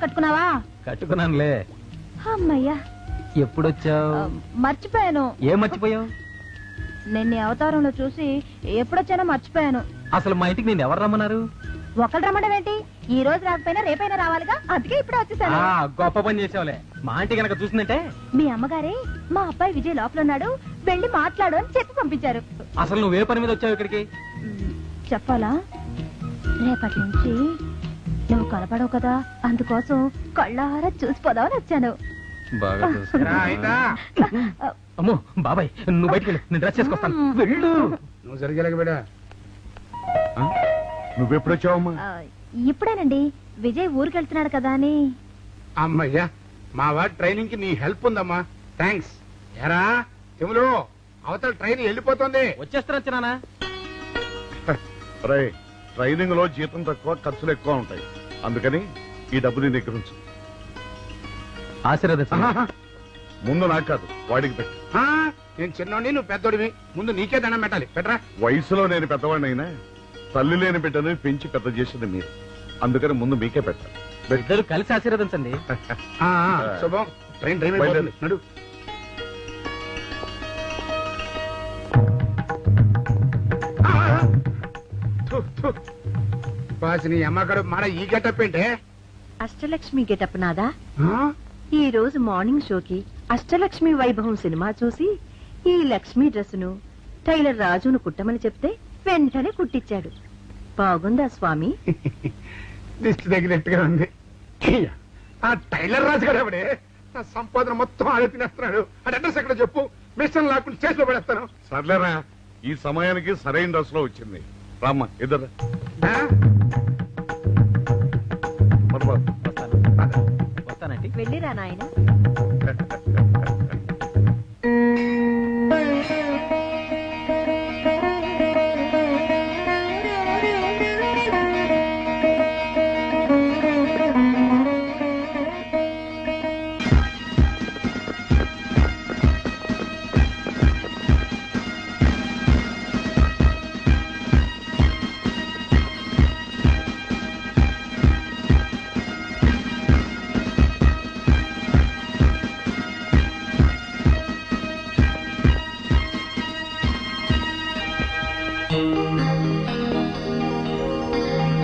కట్టుకున్నావా? కట్టుకున్నానులే. అమ్మయ్యా. ఎప్పుడొచ్చావు? మర్చిపోయాను. ఏం మర్చిపోయావు? నిన్న అవతారంలో చూసి ఎప్పుడొచ్చానో మర్చిపోయాను. అసలు మా ఇంటికి నేను ఎవరు రమ్మన్నారు? ఒకళ్ళు రమ్మడం ఏంటి? ఈ రోజు రాకపోయినా రేపైనా రావాలిగా, అందుకే ఇప్పుడే వచ్చేసాను. గొప్ప పని చేసావులే. మా ఆంటీ కనుక చూసిందంటే. మీ అమ్మగారే మా అబ్బాయి విజయ్ లోపల ఉన్నాడు, వెళ్ళి మాట్లాడు అని చెప్పి పంపించారు. అసలు నువ్వే పని మీద వచ్చావు ఇక్కడికి? చెప్పాలా? రేపటి నుంచి నువ్వు కనపడవు కదా, అందుకోసం కళ్ళారా చూసిపోదామని వచ్చాను. బాగా అమ్మో బాబాయ్, నువ్వు బయటికి వెళ్ళు, నేను డ్రెస్ చేసుకొస్తాను. వెళ్ళు. నువ్వు సరిగ్గా బిడ్డ. నువ్వెప్పుడొచ్చావమ్మా? ఇప్పుడేనండి. విజయ్ ఊరికి వెళ్తున్నాడు కదా అని. అమ్మయ్యా, మా వాడి ట్రైనింగ్ కి నీ హెల్ప్ ఉందమ్మా. థ్యాంక్స్. ఎరా తిములు, అవతల ట్రైన్ వెళ్ళిపోతుంది. వచ్చేస్తారా? ట్రైనింగ్ లో జీతం తక్కువ, ఖర్చులు ఎక్కువ ఉంటాయి, అందుకని ఈ డబ్బు నీ దగ్గర ఉంచు. ఆశీర్వాదం. ముందు నాకు కాదు, వాడికి పెట్టు. నేను చిన్నోడిని, నువ్వు పెద్దోడివి, ముందు నీకే దండం పెట్టాలి. పెట్టరా. వయసులో నేను పెద్దవాడినైనా తల్లి లేని బిడ్డని పెంచి పెద్ద చేసింది మీరు, అందుకని ముందు మీకే పెట్టాలి. ఇద్దరు కలిసి ఆశీర్వదించండి. శుభం. ట్రైన్ డ్రైవ్ అయిపోతుంది. నడు. నీ అమ్మగారు మన ఈ గెటప్ ఏంటే? అష్టలక్ష్మి గెటప్ నాదా. ఈ రోజు మార్నింగ్ షోకి అష్టలక్ష్మి వైభవం సినిమా చూసి ఈ లక్ష్మి డ్రెస్సును టైలర్ రాజును కుట్టమని చెప్తే వెంటనే కుట్టించాడు. బాగుందా స్వామి? దిష్టి తగినట్టుగా ఉంది. ఆ టైలర్ రాజు గారు ఎవడే? నా సంపాదన మొత్తం ఆడే తినేస్తున్నాడు. ఆ అడ్రస్ ఎక్కడ చెప్పు, మిషన్ లాక్కుని చేతిలో పడేస్తాను. సర్లేరా, ఈ సమయానికి సరైన డ్రెస్ లో వచ్చింది. రామ్మా ఇద్దరు. వస్తానండి. వెళ్ళిరా నాయన.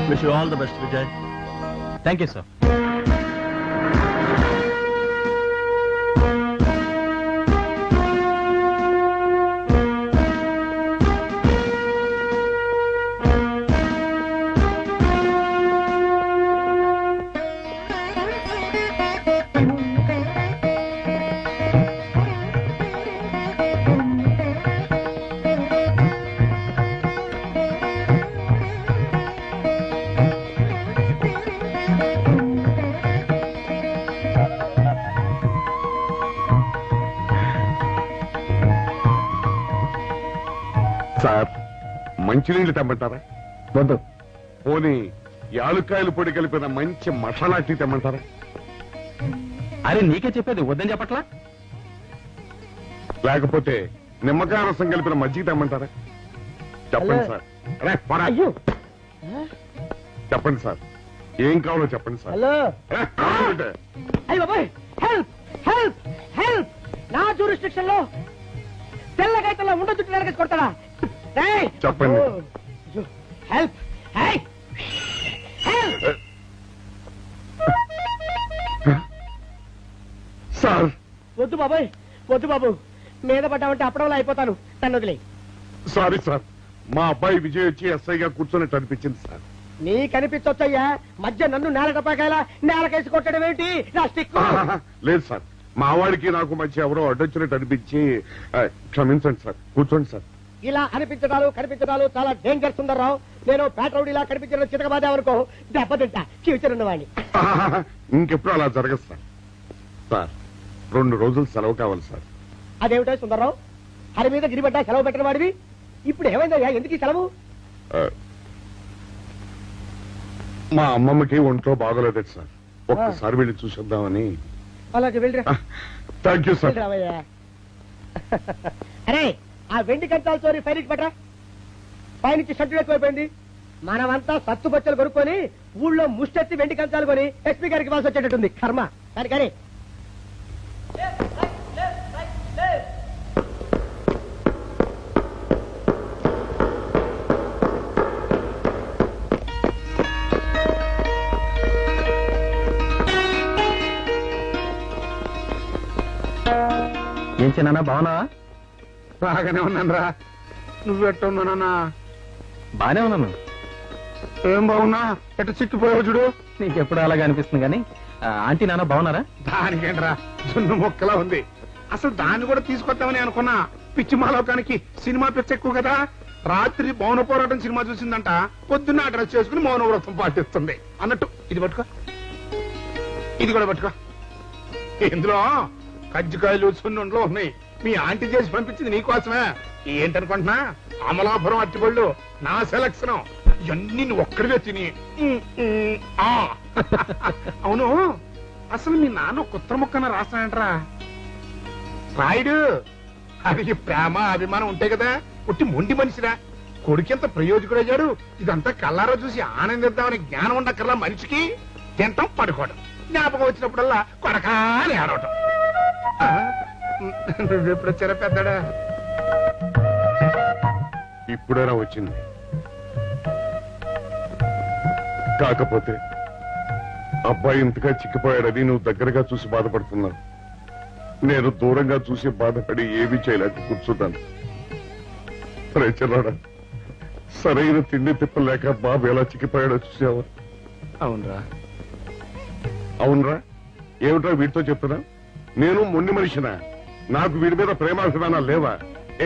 Wish you all the best, Vijay. Thank you, sir. Sir, మంచినీళ్ళు తెమ్మంటారా? వద్దు. పోనీ యాలుక్కాయలు పొడి కలిపిన మంచి మసాలా టీ తెమ్మంటారా? అరే నీకే చెప్పేది, వద్దని చెప్పట్లా? లేకపోతే నిమ్మకాయ రసం కలిపిన మజ్జిగ తెమ్మంటారా? చెప్పండి సార్. అరే పోరా. చెప్పండి సార్, ఏం కావాలో చెప్పండి సార్. కావాలంటే నా జ్యూరిస్డిక్షన్ లో తెల్లగైతల్లో ఉండ చుట్టూ నరకేసి కొడతాడా? చెప్పండి. హెల్ప్. సార్ వద్దు బాబాయ్, వద్దు బాబు, మీద పడ్డామంటే అప్పడంలో అయిపోతాను. తను వదిలే. సారీ సార్, మా అబ్బాయి విజయ్ వచ్చి ఎస్ఐగా కూర్చొని అనిపించింది సార్. నీ కనిపించొచ్చయ్యా, మధ్య నన్ను నేల టపాకాయలా నేలకేసి కొట్టడం ఏమిటి? నా స్టిక్. లేదు సార్, మా వాడికి నాకు మధ్య ఎవరో అడ్డొచ్చినట్టు అనిపించి క్షమించండి సార్. కూర్చోండి సార్. ఇలా అనిపించడాలు కనిపించడాలు చాలా డేంజర్ సుందర్రావు. నేను పేట్రౌడీలా కనిపించడం చితకబాదామనుకో దెబ్బతింటా ఫ్యూచర్ ఉన్నవాడిని. ఇంకెప్పుడు అలా జరగదు సార్. సార్ 2 రోజులు సెలవు కావాలి సార్. అదేమిటో సుందర్రావు, హరి మీద గిరిబడ్డా సెలవు పెట్టిన వాడివి, ఇప్పుడు ఏమైందయ్యా? ఎందుకు ఈ సెలవు? మా అమ్మమ్మకి ఒంట్లో బాగోలేదు సార్, ఒక్కసారి వెళ్ళి చూసేద్దామని. అలాగే వెళ్ళిరా. Thank you sir. అరే, ఆ వెండి కంచాల చోరీ ఫైనల్ పట్రా. పైనుంచి షట్టు ఎక్కువైపోయింది. మనమంతా సత్తు బొచ్చలు కొనుక్కొని ఊళ్ళో ముష్టెత్తి వెండి కంచాలు కొని ఎస్పీ గారికి ఇవ్వాల్సి వచ్చేటట్టుంది కర్మ. కానీ కానీ ఏం చిన్న బాగున్నావా? బాగానే ఉన్నాను రా. నువ్వెట్టున్నానా? బానే ఉన్నాను. ఏం బాగున్నా? ఎట్ట చిక్కిపోయావు చూడు. నీకెప్పుడు అలాగే అనిపిస్తుంది కానీ ఆంటీ నాన్న బాగున్నారా? దానికేంట్రా జున్ను మొక్కలా ఉంది. అసలు దాన్ని కూడా తీసుకొద్దామని అనుకున్నా. పిచ్చి మాలోకానికి సినిమా పిచ్చ ఎక్కువ కదా. రాత్రి మౌన పోరాటం సినిమా చూసిందంట. పొద్దున్న డ్రెస్ చేసుకుని మౌన వ్రతం పాటిస్తుంది అన్నట్టు. ఇది పట్టుకో, ఇది కూడా పట్టుకో. ఇందులో కజ్జికాయలు సున్నుండ్లు ఉన్నాయి. మీ ఆంటీ చేసి పంపించింది నీకోసమే. ఏంటనుకుంటున్నా? అమలాపురం అట్టిపళ్ళు నా సెలక్షన్. ఇవన్నీ నువ్వు ఒక్కడివే తిని. ఆ అవును, అసలు మీ నాన్న కొత్త మొక్కన రాస్తానంటరా. రాయుడు అది ప్రేమ అభిమానం ఉంటాయి కదా. పుట్టి మొండి మనిషిరా. కొడుకెంత ప్రయోజకుడు అయ్యాడు. ఇదంతా కల్లారా చూసి ఆనందిద్దామని జ్ఞానం ఉండక్కర్లా మనిషికి. తింటాం, పడుకోవడం, జ్ఞాపకం వచ్చినప్పుడల్లా కొడకాని ఆడవటం. నువ్వెప్పుడు వచ్చారా పెద్దడా? ఇప్పుడైనా వచ్చింది. కాకపోతే అబ్బాయి ఇంతగా చిక్కిపోయాడని నువ్వు దగ్గరగా చూసి బాధపడుతున్నావు. నేను దూరంగా చూసి బాధపడి ఏమీ చేయలేక కూర్చున్నాను. చిన్నాడా, సరైన తిండి తిప్పలేక బాబు ఎలా చిక్కిపోయాడో చూసావా? అవునరా. అవునరా? ఏమిట్రా వీడితో చెప్తున్నా? నేను మొండి మనిషినా? నాకు వీడి మీద ప్రేమాభిమానాలు లేవా?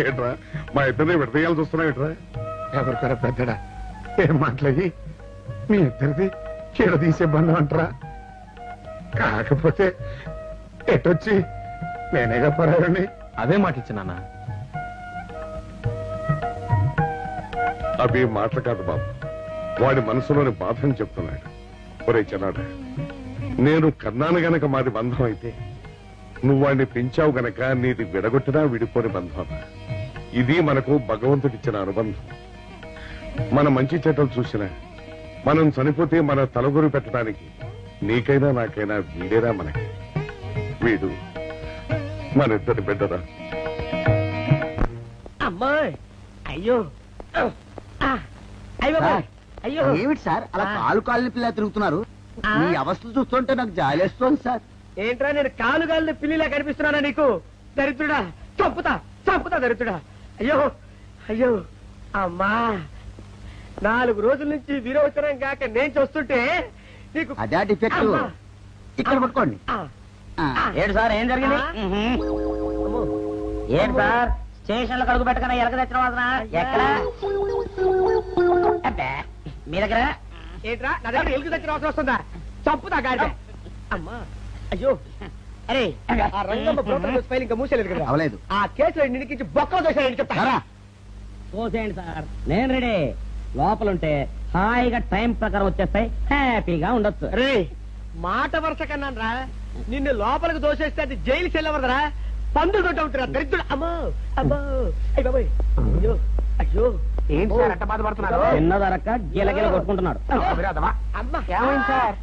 ఏట్రా మా ఇద్దరిని విడదీయాల్సి వస్తున్నాయిట్రా? ఎవరికరా పెద్దడా? ఏం మాట్లాడి మీ ఇద్దరిది తీసే బంధం అంటారా? కాకపోతే ఎటొచ్చి నేనేగా పరాయని. అదే మాట ఇచ్చినా. అవి మాటలు కాదు బాబు, వాడి మనసులోని బాధని చెప్తున్నాడు. ఒరే చిన్నాడా, నేను కన్నాను గనక మాది బంధం అయితే, నువ్వు వాడిని పెంచావు గనక నీది విడగొట్టినా విడిపోని బంధం. ఇది మనకు భగవంతుడిచ్చిన అనుబంధం. మన మంచి చెడ్డలు చూసినా, మనం చనిపోతే మన తలగొరు పెట్టడానికి నీకైనా నాకైనా వీడేరా మనకి. వీడు మన ఇద్దరి బిడ్డరా. అమ్మాయి అయ్యో అయ్యో అయ్యో ఏమిటి సార్ అలా కాలు కాళ్ళని పిల్ల తిరుగుతున్నారు? మీ అవస్థలు చూస్తుంటే నాకు జాలేస్తోంది సార్. ఏంట్రా, నేను కాలు కాలిన పిల్లిలా కనిపిస్తున్నానా నీకు? దరిద్రుడా, చంపుతా చంపుతా దరిద్రుడా. అయ్యో అయ్యో అమ్మా, 4 రోజుల నుంచి విరోచనం కాక నేను చూస్తుంటే నీకు అదే డిఫెక్ట్. అమ్మా. ఇక్కడ పట్టుకోండి. ఏంటి సార్, ఏం జరిగింది? అమ్మో. ఏంటి సార్, స్టేషన్ లో కడుగు పెట్టకన్నా ఎలక తెచ్చిన వాసన ఎక్కడ? అబ్బే, మీ దగ్గర ఏంట్రా, నా దగ్గర ఎలుగు తెచ్చిన అవసరం వస్తుందా? చంపుతా గాడిద. అమ్మా అయ్యో. అరే, ఆ రంగమ్మ బ్రోకర్ ఫైల్ ఇంకా మూసేలేదు కదా? అవలేదు. ఆ కేసులో నిడికించి బొక్కలు చేశానని చెప్తా. పోసేయండి సార్, నేను రెడీ. లోపలుంటే హాయిగా టైం ప్రకారం వచ్చేస్తాయి, హ్యాపీగా ఉండొచ్చు. రే, మాట వరుస కన్నాను రా. నిన్ను లోపలికి దోసేస్తే అది జైలు చెల్లవరదరా. పందులు కొట్ట ఉంటారా దరిద్రుడు. అమ్మో అమ్మో, అయ్య బాబోయ్, అయ్యో అయ్యో. ఏంటి సార్ అట్ట బాధపడుతున్నారు? చిన్నదరక్క గిలగిల కొట్టుకుంటున్నాడు. అమ్మా, ఏమైంది సార్?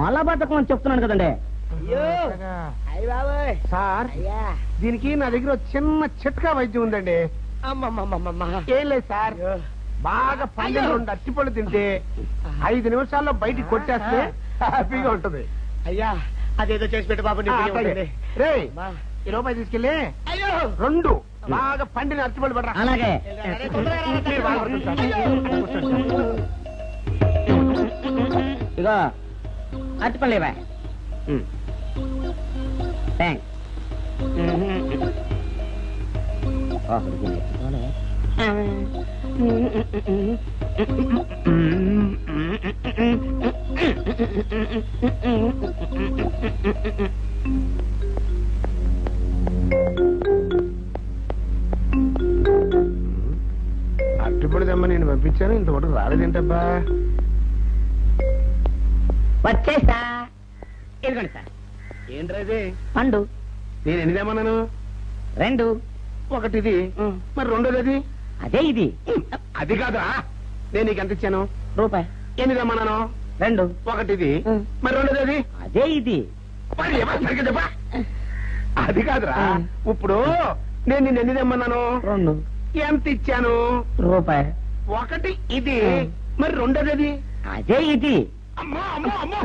మలబద్ధకం అని చెప్తున్నాను కదండి. అయ్యో అయ్య బాబోయ్. సార్, అయ్యా, దీనికి నా దగ్గర ఒక చిన్న చిట్కా వైద్యం ఉందండి. అమ్మమ్మమ్మమ్మ. ఏం లేదు సార్, బాగా పండిన 2 అరటిపళ్ళు తింటే 5 నిమిషాల్లో బయటికి కొట్టేస్తే హ్యాపీగా ఉంటది. అయ్యా, అదేదో చేసి పెట్టు బాబు. నీ పుణ్యం ఉంటుంది. రే, అమ్మా. ఈ రూపాయి తీసుకెళ్ళి అయ్యో 2 బాగా పండిన అరటిపళ్ళు పడరా. అలాగే. అరే, తొందరగా రా, మీరు బాధపడుతుంది సార్. ఇగో అరటిపళ్ళు ఇవ్వ. థ్యాంక్స్. అరటిపళ్ళు తెమ్మని నేను పంపించాను, ఇంతవరకు రాలేదేంటబ్బా? వచ్చేసా. ఇదిగోండి సార్, ఏంట్రా ఇది? పండు నేను ఎన్ని తెమ్మన్నాను? 2. ఒకటిది, మరి రెండోది అది? అదే ఇది. అది కాదా? నేను నీకు ఎంత ఇచ్చాను? రూపాయి. ఎన్ని తెమ్మన్నాను? 2. ఒకటిది, మరి రెండోది అది? అదే ఇది. మరి ఏమన్నా సరిగ్గా చెప్పా? అది కాదురా, ఇప్పుడు నేను నిన్ను ఎన్ని తెమ్మన్నాను? 2. ఎంత ఇచ్చాను? రూపాయి. ఒకటి ఇది, మరి రెండోది అది? అదే ఇది. అమ్మో అమ్మో అమ్మో,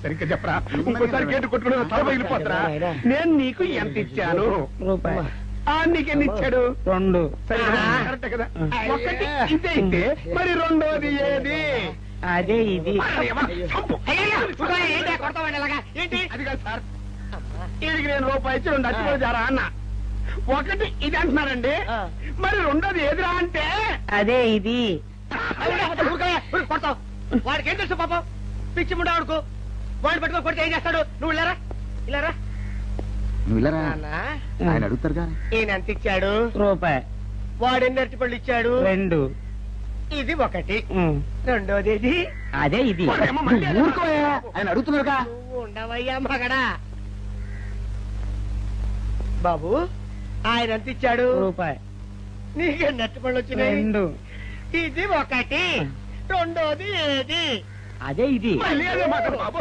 సరిగ్గా చెప్పరా, ఇంకోసారి గేటు కొట్టుకుని తల పగిలిపోతారా? నేను నీకు ఎంత ఇచ్చాను? రూపాయి. నీకెన్ని ఇచ్చాడు? 2. కరెక్ట్ కదా? ఒకటి ఇదే అయితే మరి రెండోది ఏది? అదే ఇది. అది కాదు సార్, వీడికి నేను రూపాయి ఇచ్చి 2 అచ్చుకోలు జారా అన్న. ఒకటి ఇది అంటున్నారండి, మరి రెండోది ఏదిరా అంటే? అదే ఇది. కొడతావు. వాడికి ఏం తెలుసు పాపం, పిచ్చి ముండా వాడుకో. వాడు పట్టుకొని కొడితే ఏం చేస్తాడు? నువ్వు ఇలారా, ఇలారా. నువ్వు ఇలా రా. నాన్న, ఆయన అడుగుతారు కానీ ఈయన ఎంత ఇచ్చాడు? రూపాయి. వాడు ఎన్ని అరటి పళ్ళు ఇచ్చాడు? 2. ఇది ఒకటి, రెండోది ఇది. అదే ఇది. ఊరుకోయా, ఆయన అడుగుతున్నారుగా. నువ్వు ఉండవయ్యా మగడా. బాబు, ఆయన ఎంత ఇచ్చాడు? రూపాయి. నీకెన్ని అరటి పళ్ళు వచ్చినాయి? 2. ఇది ఒకటి, రెండోది ఏది? అదే ఇది. మళ్ళీ అదే మాట బాబు.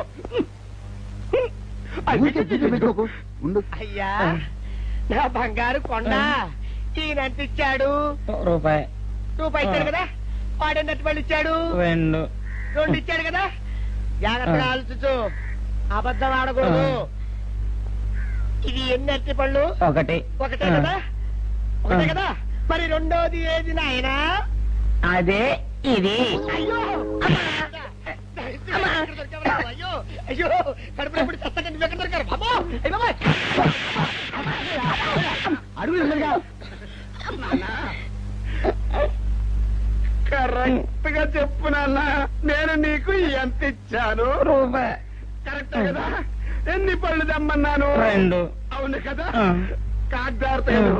ఊరికే బీపీ పెట్టుకోకు. ఉండు. అయ్యా నా బంగారు కొండ, ఈయన ఎంత ఇచ్చాడు? రూపాయి. రూపాయి ఇచ్చాడు కదా. వాడెన్ని అరటి పళ్ళు ఇచ్చాడు? 2. 2 ఇచ్చాడు కదా. జాగ్రత్తగా ఆలోచించు, అబద్ధం ఆడకూడదు. ఇది ఎన్ని అరటి పళ్ళు? 1. ఒకటే కదా, ఒకటే కదా. మరి రెండోది ఏది నాయనా? అదే ఇది. అయ్యో అయ్యో అయ్యో, కడుపులో ఎప్పుడు చస్తగా నువ్వు ఎక్కడ దొరికారు బాబు? అయ్య బాబాయ్, అడుగు. కరెక్ట్ గా చెప్పు నాన్న, నేను నీకు ఎంత ఇచ్చాను? రూపాయి. కరెక్ట్ కదా? ఎన్ని పళ్ళు తెమ్మన్నాను? 2. అవును కదా? కాగ్దారుతాను.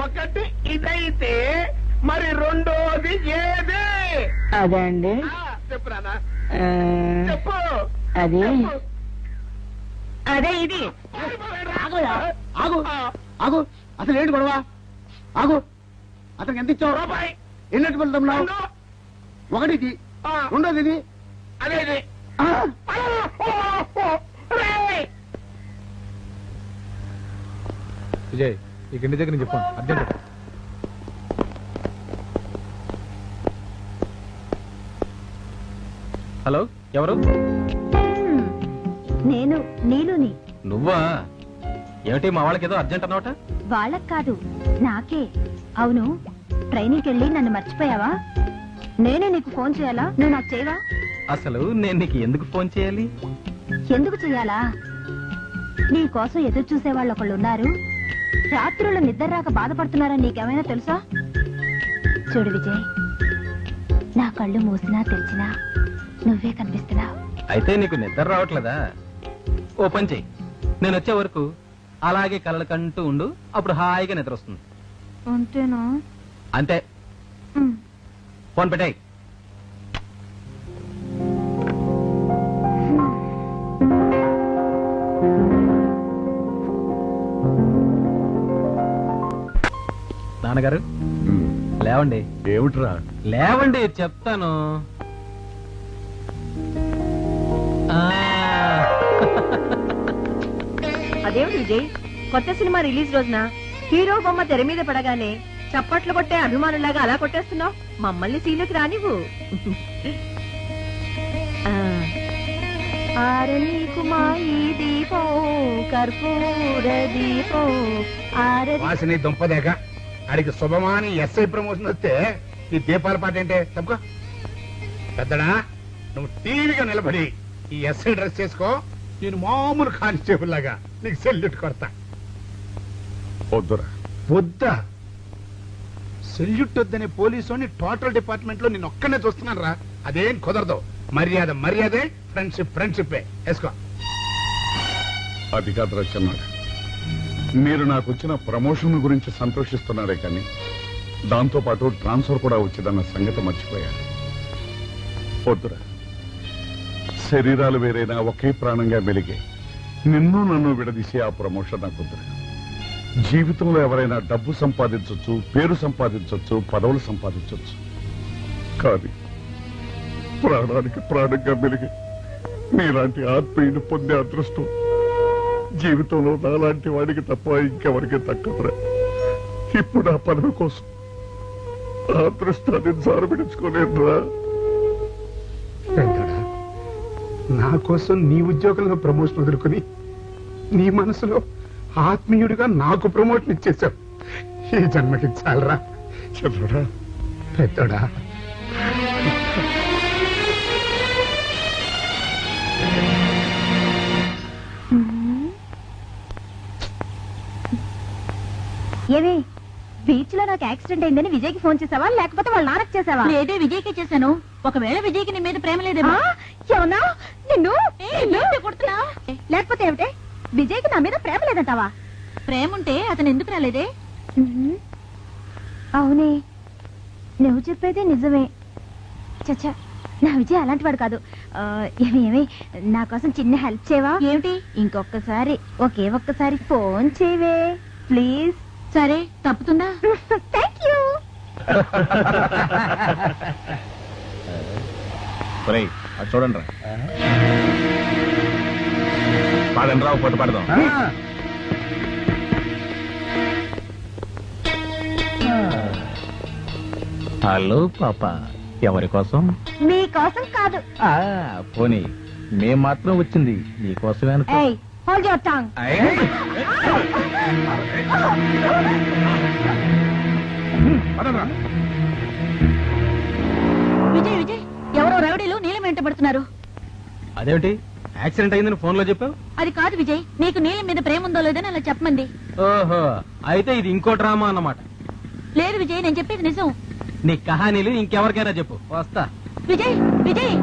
ఒకటి ఇదైతే మరి రెండోది ఏది? అదే అండి. చెప్పు నాన్న, ఆ, చెప్పు. అది చెప్పు. అదే ఇది. ఆగు ఆగు, అసలు ఏంటి గొడవ? ఆగు, అతనికి ఎంత ఇచ్చావు? రూపాయి. ఎన్నట్టు వెళ్తున్నావు? రెండు. ఒకటి ఇది, ఆ, రెండోది ఇది. అదే ఇది. ఆ, విజయ్, ఈ ఇంటి దగ్గర నుంచి చెప్పండి అర్జెంట్. హలో, ఎవరు? నేను నీలుని. నువ్వా? ఏమిటి మా వాళ్ళకి ఏదో అర్జెంట్ అన్నమాట? వాళ్ళకి కాదు, నాకే. అవును, ట్రైనింగ్కి వెళ్ళి నన్ను మర్చిపోయావా? నేనే నీకు ఫోన్ చేయాలా? నువ్వు నాకు చేయవా? అసలు నేను నీకు ఎందుకు ఫోన్ చేయాలి? ఎందుకు చెయ్యాలా? నీ కోసం ఎదురు చూసే వాళ్ళు ఒకళ్ళు ఉన్నారు. రాత్రులు నిద్ర రాక బాధపడుతున్నారని నీకేమైనా తెలుసా? చూడు విజయ్, నా కళ్ళు మూసినా తెరిచినా నువ్వే కనిపిస్తున్నావు. అయితే నీకు నిద్ర రావట్లేదా? ఓ పని చెయ్యి, నేను వచ్చే వరకు అలాగే కలలు కంటూ ఉండు, అప్పుడు హాయిగా నిద్ర వస్తుంది. అంతేనా? అంతే. ఫోన్ పెట్టాయి. నాన్నగారు లేవండి. ఏమిట్రా? లేవండి, చెప్తాను. అదేమిటి విజయ్, కొత్త సినిమా రిలీజ్ రోజున హీరో బొమ్మ తెర మీద పడగానే చప్పట్లు కొట్టే అభిమానులాగా అలా కొట్టేస్తున్నావు. మమ్మల్ని సీలోకి రానివ్వు. వాసిని దుంపదేక ఆడికి శుభమాని ఎస్ఐ ప్రమోషన్ వస్తే ఈ దీపాల పాట ఏంటే? తప్పుకో పెద్దడా, నువ్వు టీవీగా నిలబడి ఈ ఎస్ఐ డ్రెస్ చేసుకో. నేను మామూలు కానిస్టేబుల్ లాగా నీకు సెల్యూట్ కొడతా. వద్దురా. వద్దా? సెల్యూట్ వద్దనే పోలీసు టోటల్ డిపార్ట్మెంట్ లో నేను ఒక్కనే చూస్తున్నాను రా. అదేం కుదరదు. మర్యాద మర్యాదే, ఫ్రెండ్షిప్ ఫ్రెండ్షిప్పే. వేసుకో. అది కాదురా చిన్నాడు, మీరు నాకు వచ్చిన ప్రమోషన్ గురించి సంతోషిస్తున్నారే కానీ దాంతో పాటు ట్రాన్స్ఫర్ కూడా వచ్చిందన్న సంగతి మర్చిపోయారు. వద్దురా. శరీరాలు వేరైనా ఒకే ప్రాణంగా మెలిగే నిన్ను నన్ను విడదీసే ఆ ప్రమోషన్ నాకు వద్దురా. జీవితంలో ఎవరైనా డబ్బు సంపాదించవచ్చు, పేరు సంపాదించవచ్చు, పదవులు సంపాదించవచ్చు, కానీ ప్రాణానికి ప్రాణంగా మెలిగి నీలాంటి ఆత్మీయుని పొందే అదృష్టం జీవితంలో నాలాంటి వాడికి తప్ప ఇంకెవరికి దక్కదురా. ఇప్పుడు ఆ పదవి కోసం ఆ అదృష్టాన్ని జారబిడించుకోలేదురా. పెద్దోడా, నా కోసం నీ ఉద్యోగంలో ప్రమోషన్ వదులుకుని నీ మనసులో ఆత్మీయుడిగా నాకు ప్రమోషన్ ఇచ్చేశావు. ఈ జన్మకి చాలరా. చంద్రుడా, పెద్దోడా, ఏమి బీచ్ లో నాకు యాక్సిడెంట్ అయిందని విజయ్కి ఫోన్ చేసావా లేకపోతే వాళ్ళ నాన్నకి చేసావా? లేదే విజయ్కి చేశాను. ఒకవేళ విజయ్కి నీ మీద ప్రేమ లేదేమో. ఏమన్నా నిన్ను కొడుతున్నా? లేకపోతే ఏమిటే విజయ్కి నా మీద ప్రేమ లేదంటావా? ప్రేమ ఉంటే అతను ఎందుకు రాలేదే? అవునే, నువ్వు చెప్పేదే నిజమే. చచ్చా, నా విజయ్ అలాంటి వాడు కాదు. ఏమి నా కోసం చిన్న హెల్ప్ చేయవా? ఏమిటి? ఇంకొకసారి ఒక్కసారి ఫోన్ చేయవే ప్లీజ్. సరే, తప్పుతుందా? Thank you. అది చూడండి రా. పాదండి రావు, పొట్టు పడదాం. హలో పాప, ఎవరి కోసం? మీకోసం కాదు. పోనీ మేం మాత్రం వచ్చింది నీకోసమే అనుకో. Hold your tongue. Vijay Vijay, ఎవరో రౌడీలు నీలం వెంట పడుతున్నారు. అదేమిటి యాక్సిడెంట్ అయిందని ఫోన్ లో చెప్పావు? అది కాదు విజయ్, నీకు నీలం మీద ప్రేమ ఉందో లేదని అలా చెప్పమంది. ఓహో, అయితే ఇది ఇంకో డ్రామా అన్నమాట. లేదు విజయ్, నేను చెప్పేది నిజం. నీ కహానీలు ఇంకెవరికైనా చెప్పు, వస్తా. Vijay Vijay,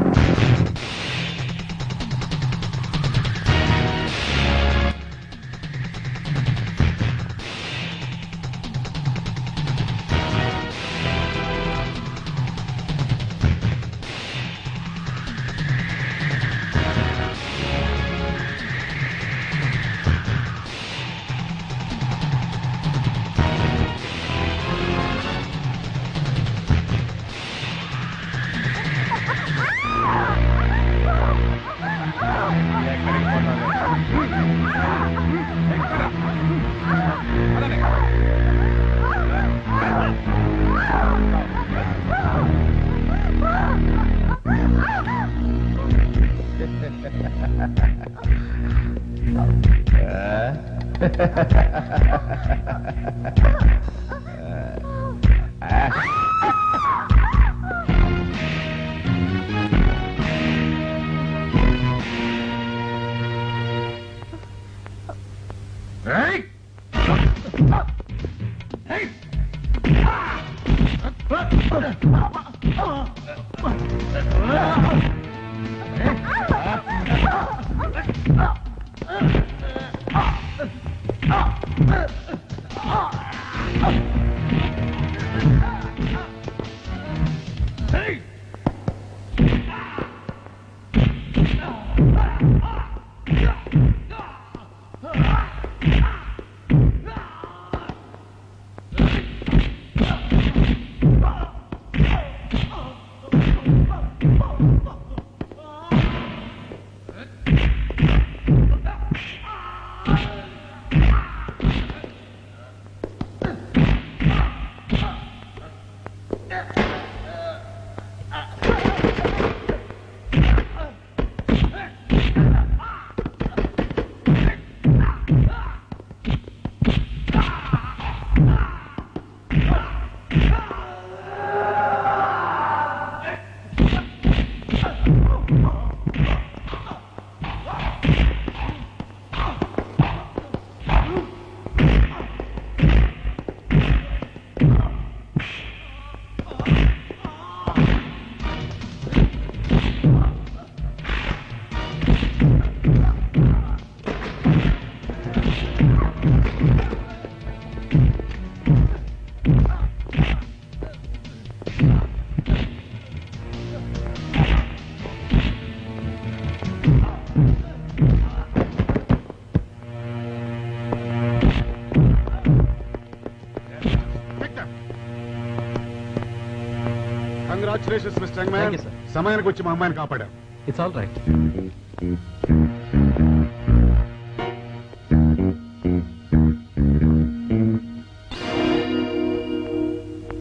congratulations mister Thank you, sir. సమయానికి వచ్చి మా అమ్మాయిని కాపాడాం. It's all right.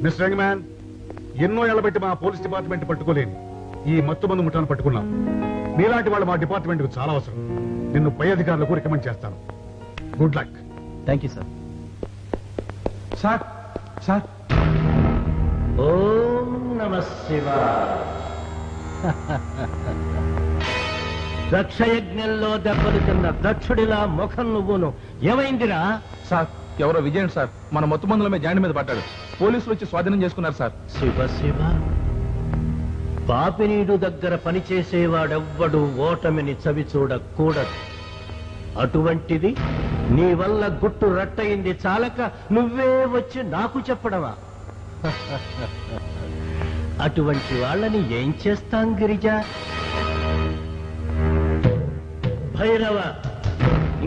Mister young man, ఎన్నో ఏళ్ల బట్టి మా పోలీస్ డిపార్ట్మెంట్ పట్టుకోలేని ఈ మత్తు మందు ముఠాను పట్టుకున్నాం. మీలాంటి వాళ్ళు మా డిపార్ట్మెంట్ కు చాలా అవసరం. నిన్ను పై అధికారులకు రికమెండ్ చేస్తాను. Good luck. Thank you sir. Sir sir ఓం నమ శివాయ. దక్షయజ్ఞంలో దెబ్బలు తిన్న దక్షుడిలా ముఖం నువ్వును ఏమైందిరా? సార్ ఎవరో విజయన్ సార్ మన మొత్తం మందుల జాండి మీద పడ్డాడు. పోలీసులు వచ్చి స్వాధీనం చేసుకున్నారు సార్. శివ శివ. పాపినీడు దగ్గర పనిచేసేవాడెవ్వడు ఓటమిని చవి చూడకూడదు. అటువంటిది నీ వల్ల గుట్టు రట్టయింది చాలక నువ్వే వచ్చి నాకు చెప్పడమా? అటువంటి వాళ్ళని ఏం చేస్తాం గిరిజ? భైరవ,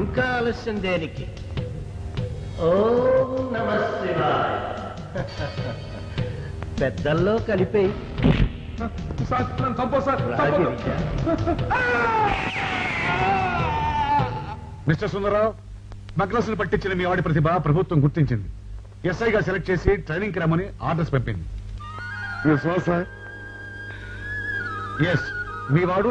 ఇంకా ఆలస్యం దేనికి? ఓం నమ శివాయ. పెద్దల్లో కలిపేయి. మిస్టర్ సుందరరావు, మగ్నస్ను పట్టించిన మీ వాడి ప్రతిభ ప్రభుత్వం గుర్తించింది. ఎస్ఐగా సెలెక్ట్ చేసి ట్రైనింగ్ కి రమ్మని ఆర్డర్స్ పంపింది. విశ్వాస ఎస్, మీ వాడు